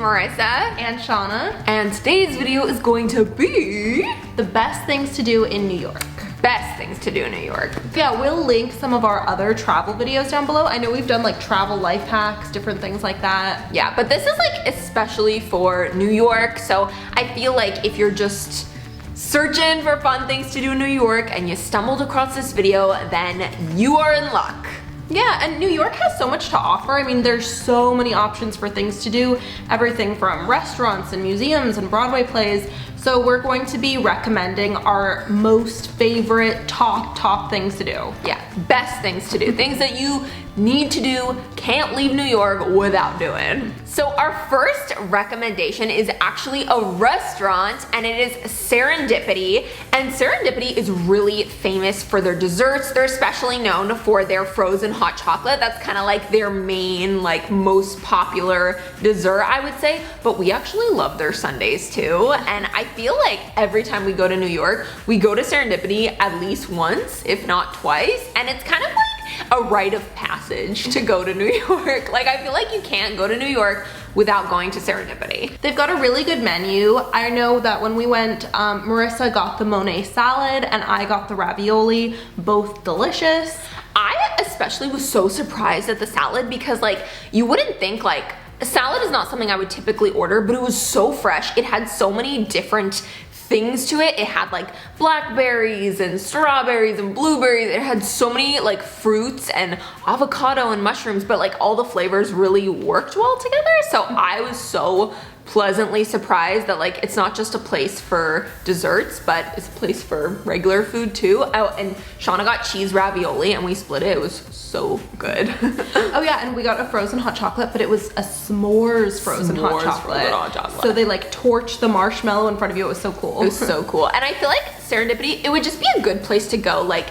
Marissa. And Shauna. And today's video is going to be the best things to do in New York. Best things to do in New York. Yeah, we'll link some of our other travel videos down below. I know we've done like travel life hacks, different things like that. Yeah, but this is like especially for New York. So I feel like if you're just searching for fun things to do in New York and you stumbled across this video, then you are in luck. Yeah, and New York has so much to offer. I mean, there's so many options for things to do. Everything from restaurants and museums and Broadway plays. So we're going to be recommending our most favorite top things to do. Yeah, best things to do. Things that you need to do, can't leave New York without doing. So our first recommendation is actually a restaurant, and it is Serendipity. And Serendipity is really famous for their desserts. They're especially known for their frozen hot chocolate. That's kind of like their main, like most popular dessert, I would say. But we actually love their sundaes too. And I feel like every time we go to New York, we go to Serendipity at least once, if not twice. And it's kind of like a rite of passage to go to New York. Like, I feel like you can't go to New York without going to Serendipity. They've got a really good menu. I know that when we went, Marissa got the Monet salad and I got the ravioli, both delicious. I especially was so surprised at the salad because like, you wouldn't think like, salad is not something I would typically order, but it was so fresh. It had so many different things to it. It had like blackberries and strawberries and blueberries. It had so many like fruits and avocado and mushrooms, but like all the flavors really worked well together. So I was so pleasantly surprised that like it's not just a place for desserts, but it's a place for regular food too. Oh, and Shauna got cheese ravioli and we split it. It was so good. Oh yeah, and we got a frozen hot chocolate, but it was a s'mores frozen hot chocolate. So they like torched the marshmallow in front of you. It was so cool. It was so cool. And I feel like Serendipity, it would just be a good place to go like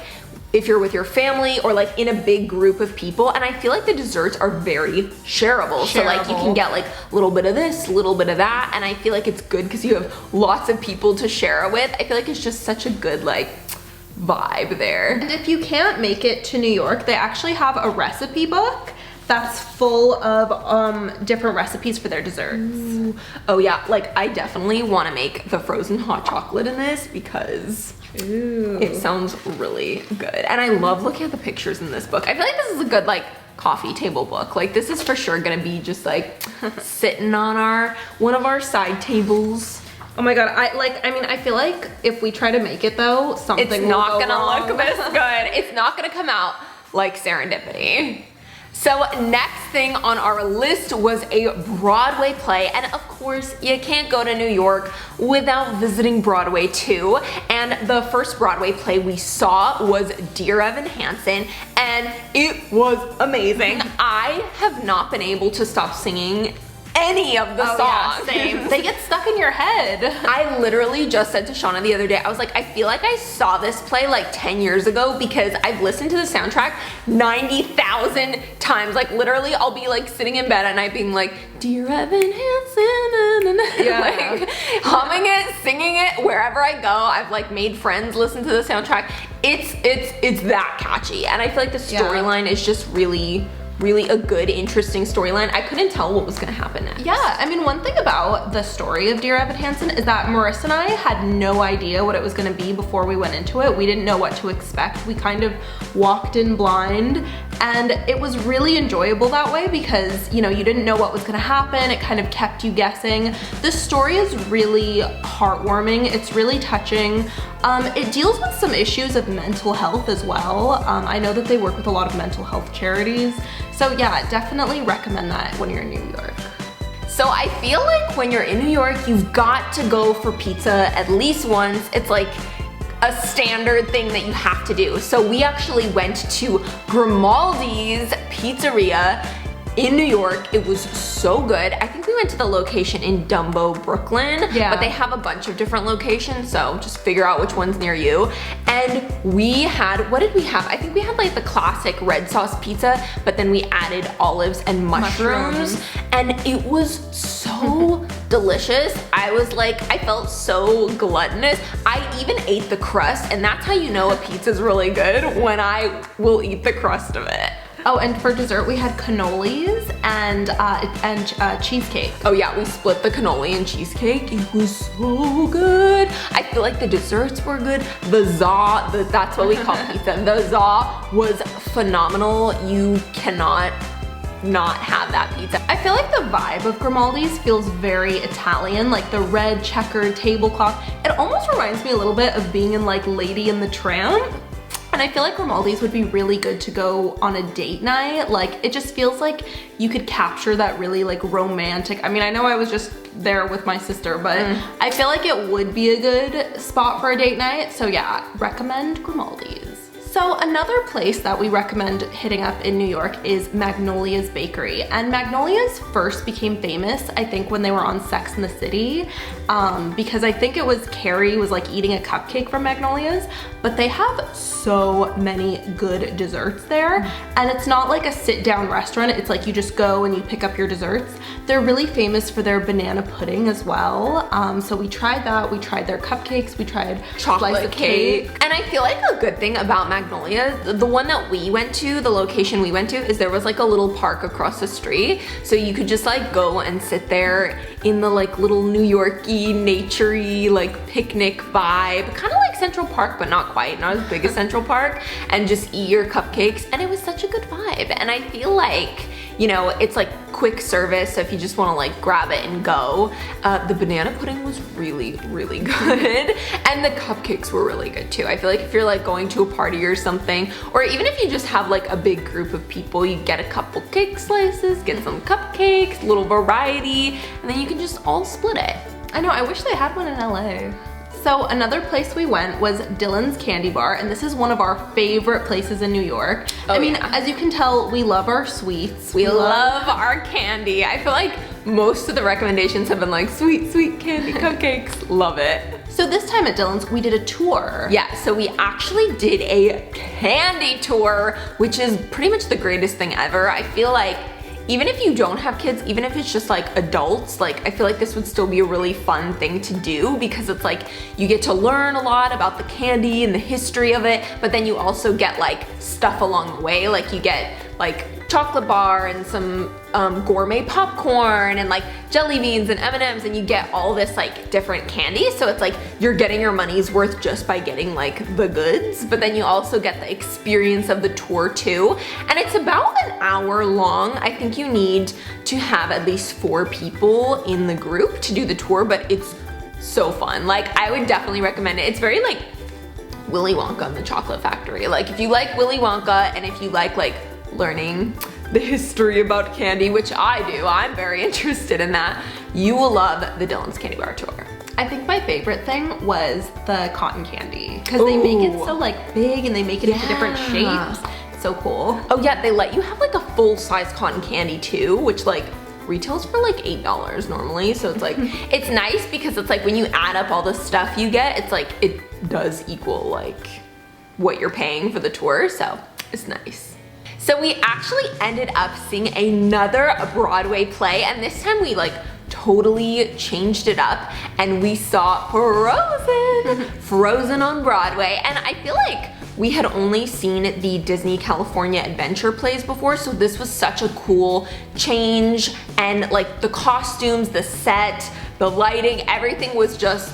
if you're with your family or like in a big group of people. And I feel like the desserts are very shareable. So like you can get like a little bit of this, a little bit of that. And I feel like it's good because you have lots of people to share it with. I feel like it's just such a good like vibe there. And if you can't make it to New York, they actually have a recipe book that's full of different recipes for their desserts. Ooh. Oh yeah, like I definitely want to make the frozen hot chocolate in this because it sounds really good. And I love looking at the pictures in this book. I feel like this is a good like coffee table book. Like this is for sure gonna be just like sitting on one of our side tables. Oh my god, I feel like if we try to make it though, something it's not gonna look this good. It's not gonna come out like Serendipity. So next thing on our list was a Broadway play, and of course you can't go to New York without visiting Broadway too. And the first Broadway play we saw was Dear Evan Hansen, and it was amazing. I have not been able to stop singing any of the songs. Yeah, same. They get stuck in your head. I literally just said to Shauna the other day, I was like, I feel like I saw this play like 10 years ago because I've listened to the soundtrack 90,000 times. Like literally I'll be like sitting in bed at night being like, Dear Evan Hansen, yeah. Like humming it, singing it wherever I go. I've like made friends listen to the soundtrack. It's that catchy. And I feel like the storyline is just really a good, interesting storyline. I couldn't tell what was gonna happen next. Yeah, I mean, one thing about the story of Dear Evan Hansen is that Marissa and I had no idea what it was gonna be before we went into it. We didn't know what to expect. We kind of walked in blind, and it was really enjoyable that way because, you know, you didn't know what was gonna happen. It kind of kept you guessing. The story is really heartwarming. It's really touching. It deals with some issues of mental health as well. I know that they work with a lot of mental health charities. So yeah, definitely recommend that when you're in New York. So I feel like when you're in New York, you've got to go for pizza at least once. It's like a standard thing that you have to do. So we actually went to Grimaldis Pizzeria in New York. It was so good. I think we went to the location in Dumbo, Brooklyn, but they have a bunch of different locations, so just figure out which one's near you. And we had, what did we have? I think we had like the classic red sauce pizza, but then we added olives and mushrooms. And it was so delicious. I was like, I felt so gluttonous. I even ate the crust, and that's how you know a pizza's really good, when I will eat the crust of it. Oh, and for dessert we had cannolis and cheesecake. Oh yeah, we split the cannoli and cheesecake. It was so good. I feel like the desserts were good. The that's what we call pizza. The za was phenomenal. You cannot not have that pizza. I feel like the vibe of Grimaldis feels very Italian, like the red checkered tablecloth. It almost reminds me a little bit of being in like Lady and the Tramp. And I feel like Grimaldis would be really good to go on a date night. Like, it just feels like you could capture that really like romantic. I mean, I know I was just there with my sister, but I feel like it would be a good spot for a date night. So yeah, recommend Grimaldis. So another place that we recommend hitting up in New York is Magnolia's Bakery. And Magnolia's first became famous, I think, when they were on Sex and the City, because I think it was Carrie was like eating a cupcake from Magnolia's, but they have so many good desserts there. And it's not like a sit down restaurant, it's like you just go and you pick up your desserts. They're really famous for their banana pudding as well. So we tried that, we tried their cupcakes, we tried chocolate cake. And I feel like a good thing about Magnolia, the one that we went to, the location we went to, is there was like a little park across the street. So you could just like go and sit there in the like little New York-y, nature-y, like picnic vibe. Kind of like Central Park, but not quite, not as big as Central Park, and just eat your cupcakes. And it was such a good vibe. And I feel like, you know, it's like quick service, so if you just want to like grab it and go. The banana pudding was really, really good. And the cupcakes were really good too. I feel like if you're like going to a party or something, or even if you just have like a big group of people, you get a couple cake slices, get some cupcakes, little variety, and then you can just all split it. I know, I wish they had one in LA. So another place we went was Dylan's Candy Bar, and this is one of our favorite places in New York. Oh, I mean, yeah. As you can tell, we love our sweets. We love our candy. I feel like most of the recommendations have been like sweet, sweet candy cupcakes. Love it. So this time at Dylan's, we did a tour. Yeah, so we actually did a candy tour, which is pretty much the greatest thing ever. I feel like even if you don't have kids, even if it's just like adults, like I feel like this would still be a really fun thing to do, because it's like you get to learn a lot about the candy and the history of it, but then you also get like stuff along the way. Like you get like chocolate bar and some gourmet popcorn and like jelly beans and M&Ms, and you get all this like different candy. So it's like you're getting your money's worth just by getting like the goods, but then you also get the experience of the tour too. And it's about an hour long. I think you need to have at least 4 people in the group to do the tour, but it's so fun. Like I would definitely recommend it. It's very like Willy Wonka and the Chocolate Factory. Like if you like Willy Wonka and if you like learning the history about candy, which I do, I'm very interested in that, you will love the Dylan's Candy Bar tour. I think my favorite thing was the cotton candy, because they make it so like big and they make it into different shapes. So cool. Oh yeah, they let you have like a full-size cotton candy too, which like retails for like $8 normally. So it's like, it's nice because it's like when you add up all the stuff you get, it's like, it does equal like what you're paying for the tour. So it's nice. So we actually ended up seeing another Broadway play, and this time we like totally changed it up and we saw Frozen on Broadway. And I feel like we had only seen the Disney California Adventure plays before, so this was such a cool change, and like the costumes, the set, the lighting, everything was just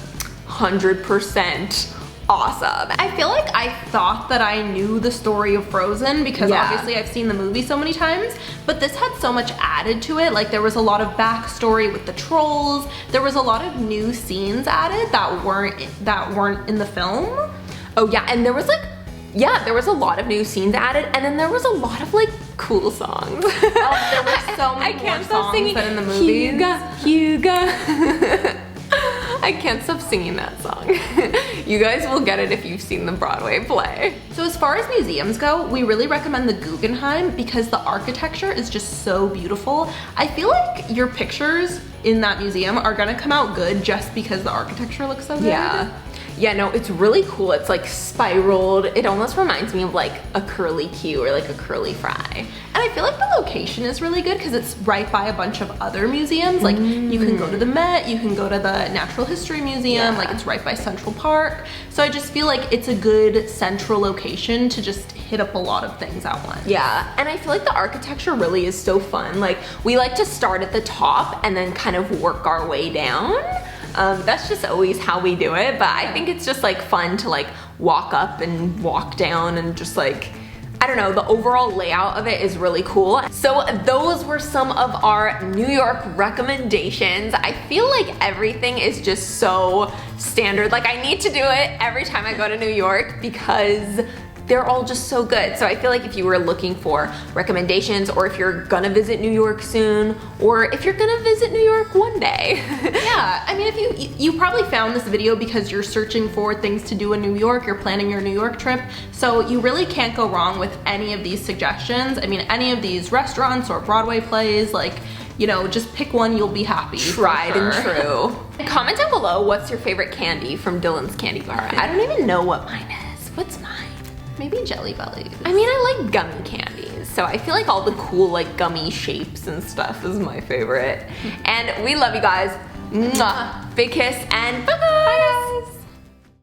100% awesome. I feel like I thought that I knew the story of Frozen because obviously I've seen the movie so many times, but this had so much added to it. Like there was a lot of backstory with the trolls. There was a lot of new scenes added that weren't in the film. Oh yeah, and there was like, there was a lot of new scenes added, and then there was a lot of like cool songs. Oh, there were so many more songs than in the movies. Huga. I can't stop singing that song. You guys will get it if you've seen the Broadway play. So as far as museums go, we really recommend the Guggenheim because the architecture is just so beautiful. I feel like your pictures in that museum are gonna come out good just because the architecture looks so good. Yeah, no, it's really cool. It's like spiraled. It almost reminds me of like a curly Q or like a curly fry. And I feel like the location is really good because it's right by a bunch of other museums. Like you can go to the Met, you can go to the Natural History Museum, like it's right by Central Park. So I just feel like it's a good central location to just hit up a lot of things at once. Yeah, and I feel like the architecture really is so fun. Like, we like to start at the top and then kind of work our way down. That's just always how we do it, but I think it's just like fun to like walk up and walk down and just like, I don't know, the overall layout of it is really cool. So those were some of our New York recommendations. I feel like everything is just so standard. Like, I need to do it every time I go to New York because they're all just so good. So I feel like if you were looking for recommendations, or if you're gonna visit New York soon, or if you're gonna visit New York one day. Yeah, I mean, if you probably found this video because you're searching for things to do in New York, you're planning your New York trip, so you really can't go wrong with any of these suggestions. I mean, any of these restaurants or Broadway plays, like, you know, just pick one, you'll be happy. Tried and true. Comment down below what's your favorite candy from Dylan's candy bar. I don't even know what mine is. What's mine? Maybe Jelly Bellies. I mean, I like gummy candies, so I feel like all the cool like gummy shapes and stuff is my favorite. And we love you guys. Mwah. Big kiss and bye-bye.